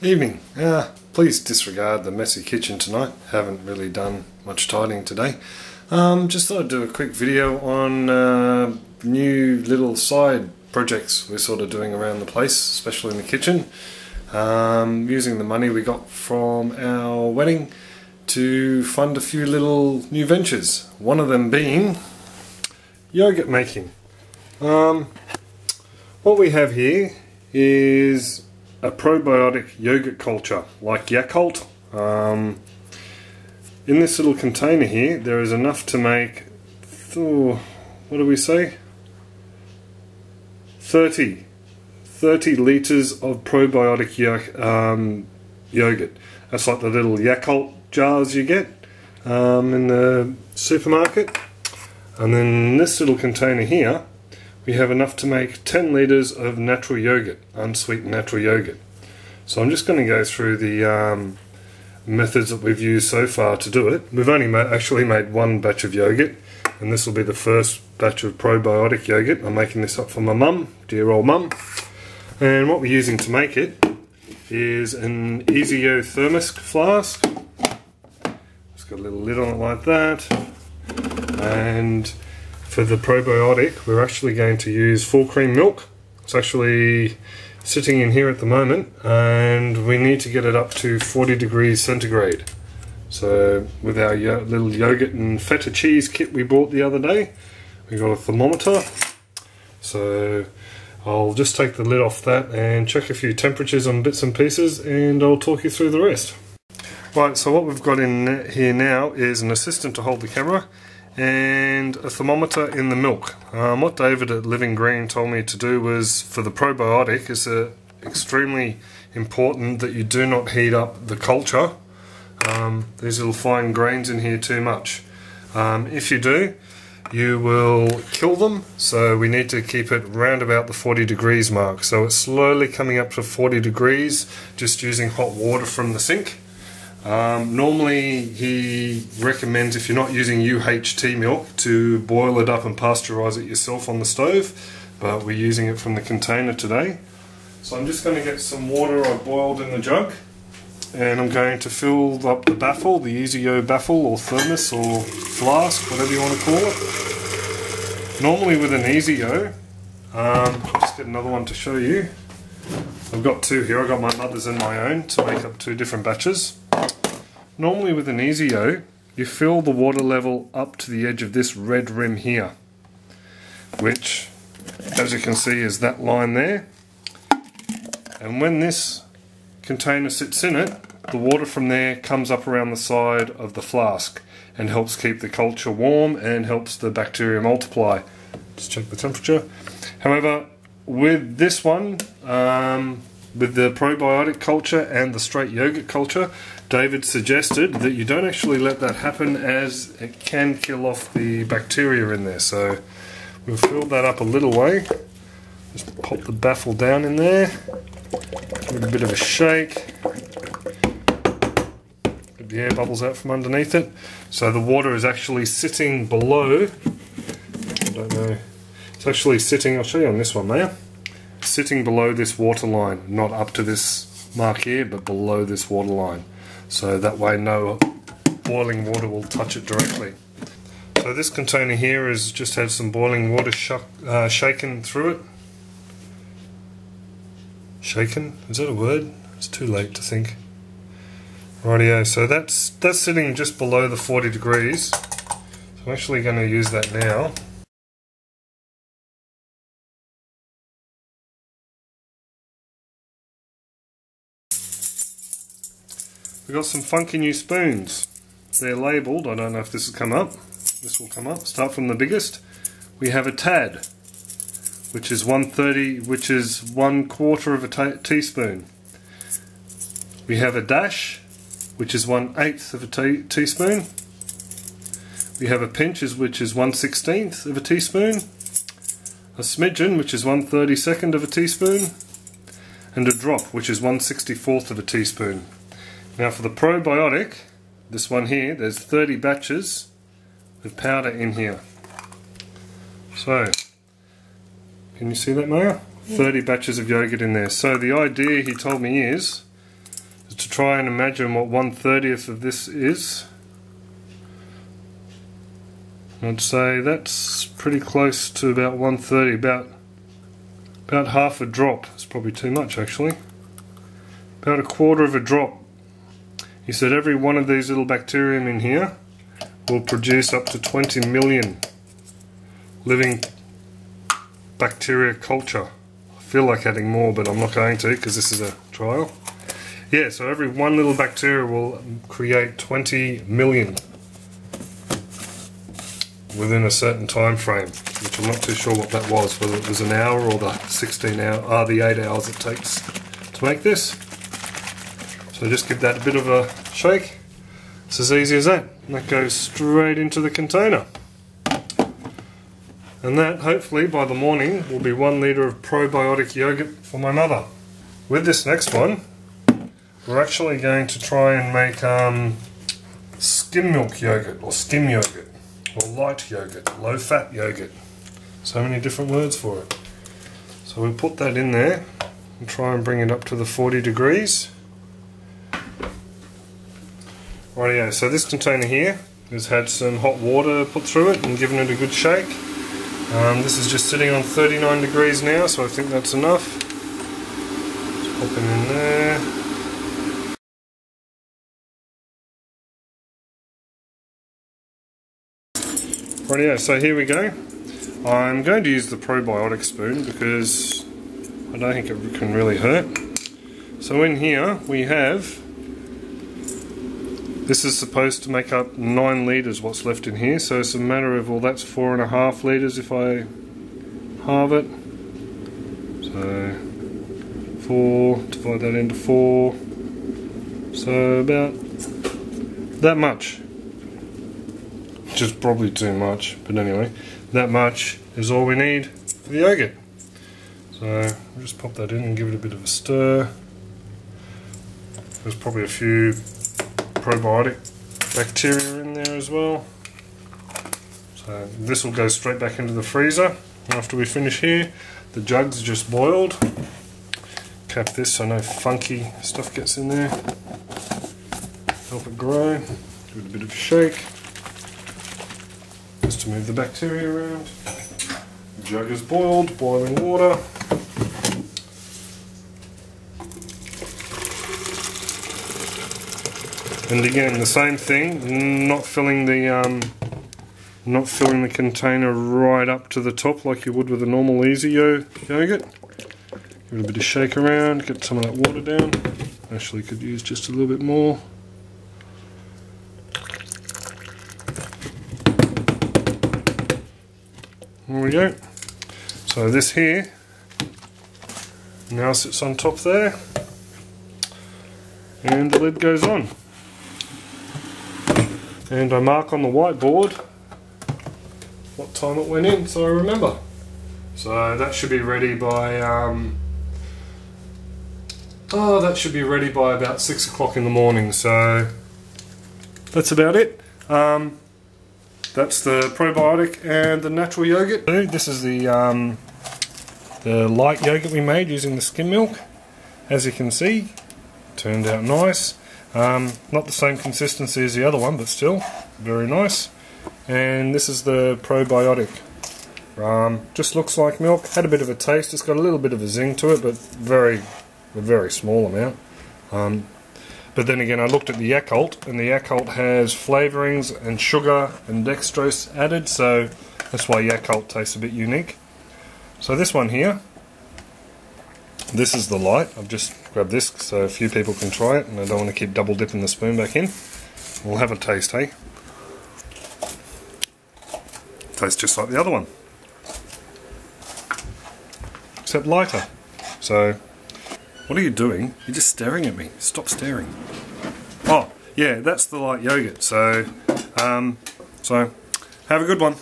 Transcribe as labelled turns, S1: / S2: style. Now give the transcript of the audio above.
S1: Evening. Please disregard the messy kitchen tonight. Haven't really done much tidying today. Just thought I'd do a quick video on new little side projects we're sort of doing around the place, especially in the kitchen. Using the money we got from our wedding to fund a few little new ventures. One of them being yogurt making. What we have here is a probiotic yogurt culture like Yoghurt. In this little container here there is enough to make, what do we say, 30 litres of probiotic yogurt. That's like the little Yoghurt jars you get in the supermarket. And then in this little container here we have enough to make 10 litres of natural yogurt, unsweetened natural yogurt. So I'm just going to go through the methods that we've used so far to do it. We've only actually made one batch of yogurt, and this will be the first batch of probiotic yogurt. I'm making this up for my mum, dear old mum. And what we're using to make it is an Easy-O thermos flask. It's got a little lid on it like that. And for the probiotic, we're actually going to use full cream milk. It's actually sitting in here at the moment, and we need to get it up to 40 degrees centigrade. So with our little yogurt and feta cheese kit we bought the other day, we got a thermometer. So I'll just take the lid off that and check a few temperatures on bits and pieces, and I'll talk you through the rest. Right, so what we've got in here now is an assistant to hold the camera and a thermometer in the milk. What David at Living Green told me to do was, for the probiotic, is extremely important that you do not heat up the culture. These little fine grains in here too much. If you do, you will kill them, so we need to keep it round about the 40 degrees mark. So it's slowly coming up to 40 degrees, just using hot water from the sink. Normally he recommends, if you're not using UHT milk, to boil it up and pasteurize it yourself on the stove, but we're using it from the container today. So I'm just going to get some water I boiled in the jug, and I'm going to fill up the baffle, the Easy-O baffle or thermos or flask, whatever you want to call it. Normally with an Easy-O, I'll just get another one to show you. I've got two here. I've got my mother's and my own to make up two different batches. Normally with an Easy-O, you fill the water level up to the edge of this red rim here, which, as you can see, is that line there. And when this container sits in it, the water from there comes up around the side of the flask and helps keep the culture warm and helps the bacteria multiply. Just check the temperature. However, with this one, with the probiotic culture and the straight yogurt culture, David suggested that you don't actually let that happen, as it can kill off the bacteria in there. So we'll fill that up a little way. Just pop the baffle down in there, give it a bit of a shake, get the air bubbles out from underneath it. So the water is actually sitting below, I don't know, it's actually sitting, I'll show you on this one there, sitting below this water line, not up to this mark here, but below this water line. So that way no boiling water will touch it directly. So this container here has just had some boiling water shaken through it. Shaken? Is that a word? It's too late to think. Rightio, so that's sitting just below the 40 degrees. So I'm actually going to use that now. We've got some funky new spoons. They're labelled, I don't know if this will come up. This will come up. Start from the biggest. We have a tad, which is 1/30, which is 1/4 of a teaspoon. We have a dash, which is 1/8 of a teaspoon. We have a pinch, which is 1/16 of a teaspoon. A smidgen, which is 1/32 of a teaspoon. And a drop, which is 1/64 of a teaspoon. Now for the probiotic, this one here, there's 30 batches of powder in here. So, can you see that, Maya? 30 batches of yogurt in there. So the idea he told me is to try and imagine what 1/30th of this is, I'd say that's pretty close to about 1/30, about half a drop. It's probably too much actually. About a quarter of a drop. He said every one of these little bacterium in here will produce up to 20 million living bacteria culture. I feel like adding more, but I'm not going to because this is a trial. Yeah, so every one little bacteria will create 20 million within a certain time frame, which I'm not too sure what that was, whether it was an hour or the 8 hours it takes to make this. So just give that a bit of a shake. It's as easy as that. And that goes straight into the container. And that, hopefully, by the morning, will be 1 litre of probiotic yogurt for my mother. With this next one, we're actually going to try and make skim milk yogurt, or skim yogurt, or light yogurt, low fat yogurt. So many different words for it. So we'll put that in there and try and bring it up to the 40 degrees. Rightio, so this container here has had some hot water put through it and given it a good shake. This is just sitting on 39 degrees now, so I think that's enough. Just pop it in there. Rightio, so here we go. I'm going to use the probiotic spoon because I don't think it can really hurt. So in here we have, this is supposed to make up 9 litres what's left in here, so it's a matter of, well, that's 4.5 litres if I halve it. So 4, divide that into 4, so about that much. Which is probably too much, but anyway, that much is all we need for the yogurt. So we'll just pop that in and give it a bit of a stir. There's probably a few probiotic bacteria in there as well. So this will go straight back into the freezer after we finish here. The jug's just boiled. Cap this so no funky stuff gets in there. Help it grow. Give it a bit of a shake just to move the bacteria around. The jug is boiled, boiling water. And again, the same thing, not filling the container right up to the top like you would with a normal easy yogurt. Give it a bit of shake around, get some of that water down. Actually could use just a little bit more. There we go. So this here now sits on top there, and the lid goes on. And I mark on the whiteboard what time it went in, so I remember. So that should be ready by about 6 o'clock in the morning. So that's about it. That's the probiotic and the natural yogurt. This is the light yogurt we made using the skim milk. As you can see, turned out nice. Not the same consistency as the other one, but still very nice. And this is the probiotic. Just looks like milk. Had a bit of a taste. It's got a little bit of a zing to it, but a very small amount. But then again, I looked at the Yoghurt, and the Yoghurt has flavourings and sugar and dextrose added, so that's why Yoghurt tastes a bit unique. So this one here, this is the light. I've just grabbed this so a few people can try it, and I don't want to keep double dipping the spoon back in. We'll have a taste, hey? Tastes just like the other one, except lighter. So, what are you doing? You're just staring at me. Stop staring. Oh, yeah, that's the light yogurt. So have a good one.